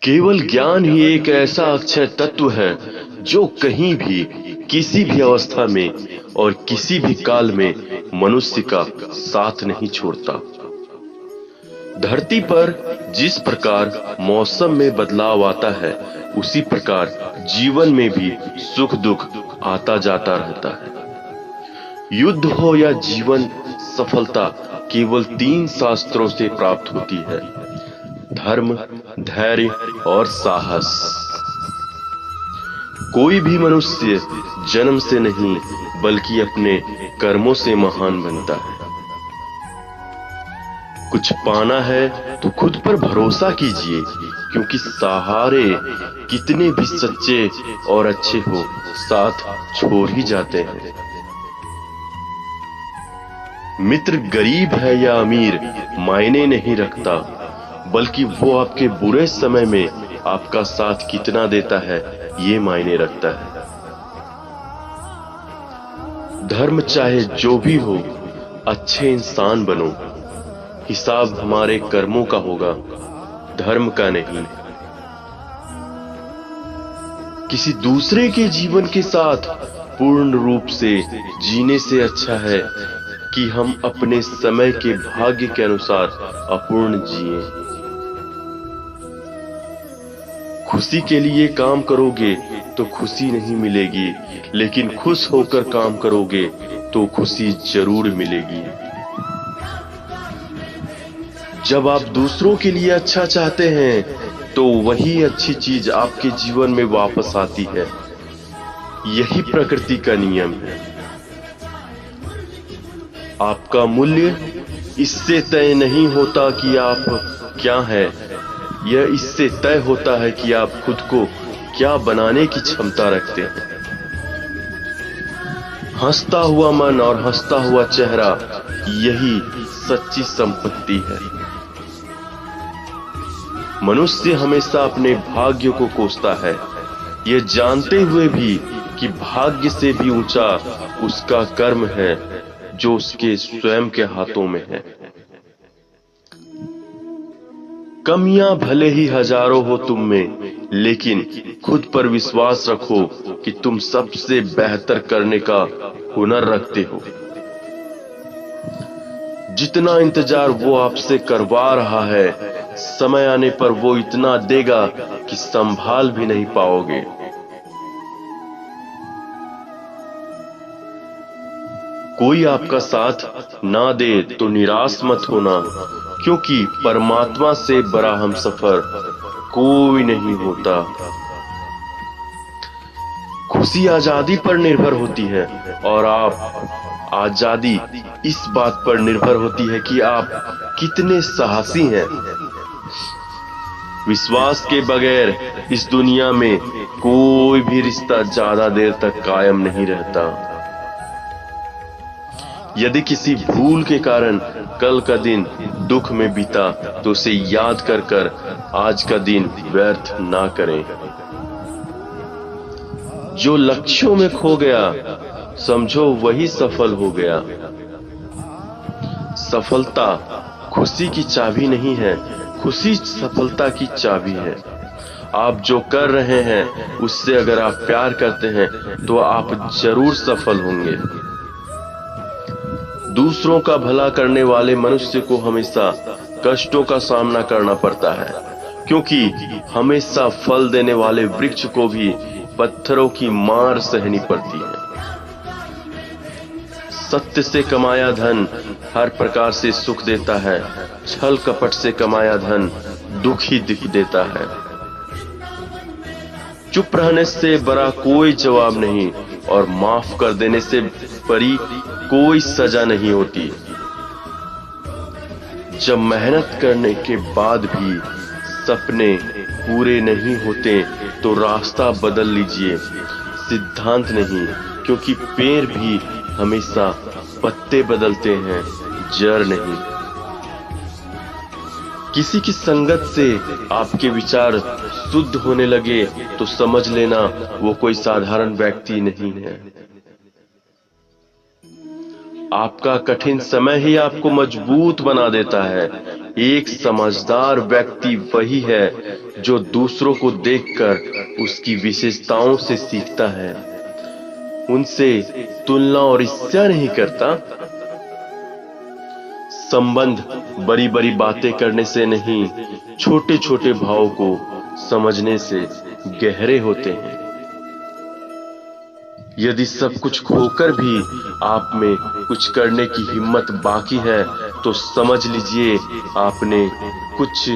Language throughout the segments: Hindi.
केवल ज्ञान ही एक ऐसा अक्षय तत्व है जो कहीं भी, किसी भी अवस्था में और किसी भी काल में मनुष्य का साथ नहीं छोड़ता। धरती पर जिस प्रकार मौसम में बदलाव आता है, उसी प्रकार जीवन में भी सुख दुख आता जाता रहता है। युद्ध हो या जीवन सफलता केवल 3 शास्त्रों से प्राप्त होती है: धर्म, धैर्य और साहस। कोई भी मनुष्य जन्म से नहीं बल्कि अपने कर्मों से महान बनता है। कुछ पाना है तो खुद पर भरोसा कीजिए, क्योंकि सहारे कितने भी सच्चे और अच्छे हो, साथ छोड़ ही जाते हैं। मित्र गरीब है या अमीर मायने नहीं रखता, बल्कि वो आपके बुरे समय में आपका साथ कितना देता है ये मायने रखता है। धर्म चाहे जो भी हो, अच्छे इंसान बनो। हिसाब हमारे कर्मों का होगा, धर्म का नहीं। किसी दूसरे के जीवन के साथ पूर्ण रूप से जीने से अच्छा है कि हम अपने समय के भाग्य के अनुसार अपूर्ण जिएं। खुशी के लिए काम करोगे तो खुशी नहीं मिलेगी, लेकिन खुश होकर काम करोगे तो खुशी जरूर मिलेगी। जब आप दूसरों के लिए अच्छा चाहते हैं तो वही अच्छी चीज आपके जीवन में वापस आती है। यही प्रकृति का नियम है। आपका मूल्य इससे तय नहीं होता कि आप क्या हैं, यह इससे तय होता है कि आप खुद को क्या बनाने की क्षमता रखते हैं। हंसता हुआ मन और हंसता हुआ चेहरा, यही सच्ची संपत्ति है। मनुष्य हमेशा अपने भाग्य को कोसता है, यह जानते हुए भी कि भाग्य से भी ऊंचा उसका कर्म है जो उसके स्वयं के हाथों में है। कमियां भले ही हजारों हो तुम में, लेकिन खुद पर विश्वास रखो कि तुम सबसे बेहतर करने का हुनर रखते हो। जितना इंतजार वो आपसे करवा रहा है, समय आने पर वो इतना देगा कि संभाल भी नहीं पाओगे। कोई आपका साथ ना दे तो निराश मत होना, क्योंकि परमात्मा से बड़ा हमसफर कोई नहीं होता। खुशी आजादी पर निर्भर होती है और आजादी इस बात पर निर्भर होती है कि आप कितने साहसी हैं। विश्वास के बगैर इस दुनिया में कोई भी रिश्ता ज्यादा देर तक कायम नहीं रहता। यदि किसी भूल के कारण कल का दिन दुख में बीता तो उसे याद कर कर आज का दिन व्यर्थ ना करें। जो लक्ष्यों में खो गया, समझो वही सफल हो गया। सफलता खुशी की चाबी नहीं है, खुशी सफलता की चाबी है। आप जो कर रहे हैं उससे अगर आप प्यार करते हैं तो आप जरूर सफल होंगे। दूसरों का भला करने वाले मनुष्य को हमेशा कष्टों का सामना करना पड़ता है, क्योंकि हमेशा फल देने वाले वृक्ष को भी पत्थरों की मार सहनी पड़ती है। सत्य से कमाया धन हर प्रकार से सुख देता है, छल कपट से कमाया धन दुख ही देता है। चुप रहने से बड़ा कोई जवाब नहीं और माफ कर देने से बड़ी कोई सजा नहीं होती। जब मेहनत करने के बाद भी सपने पूरे नहीं होते तो रास्ता बदल लीजिए, सिद्धांत नहीं, क्योंकि पेड़ भी हमेशा पत्ते बदलते हैं, जड़ नहीं। किसी की संगत से आपके विचार शुद्ध होने लगे तो समझ लेना वो कोई साधारण व्यक्ति नहीं है। आपका कठिन समय ही आपको मजबूत बना देता है, एक समझदार व्यक्ति वही है जो दूसरों को देखकर उसकी विशेषताओं से सीखता है, उनसे तुलना और ईर्ष्या नहीं करता। संबंध बड़ी बड़ी बातें करने से नहीं, छोटे छोटे भावों को समझने से गहरे होते हैं। यदि सब कुछ खोकर भी आप में कुछ करने की हिम्मत बाकी है तो समझ लीजिए आपने कुछ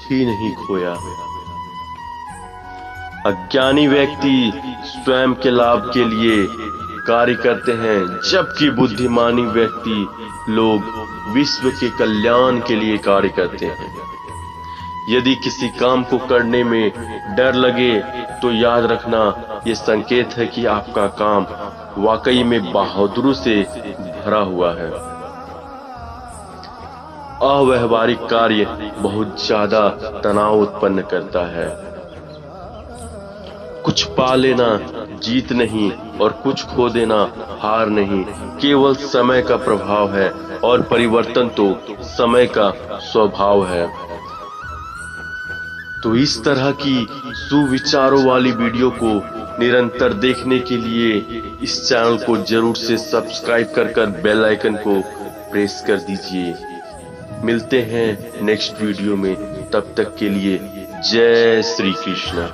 ही नहीं खोया। अज्ञानी व्यक्ति स्वयं के लाभ के लिए कार्य करते हैं, जबकि बुद्धिमानी व्यक्ति लोग विश्व के कल्याण के लिए कार्य करते हैं। यदि किसी काम को करने में डर लगे तो याद रखना ये संकेत है कि आपका काम वाकई में बहादुरी से भरा हुआ है। अव्यावहारिक कार्य बहुत ज्यादा तनाव उत्पन्न करता है। कुछ पा लेना जीत नहीं और कुछ खो देना हार नहीं, केवल समय का प्रभाव है और परिवर्तन तो समय का स्वभाव है। तो इस तरह की सुविचारों वाली वीडियो को निरंतर देखने के लिए इस चैनल को जरूर से सब्सक्राइब कर बेल आइकन को प्रेस कर दीजिए। मिलते हैं नेक्स्ट वीडियो में, तब तक के लिए जय श्री कृष्ण।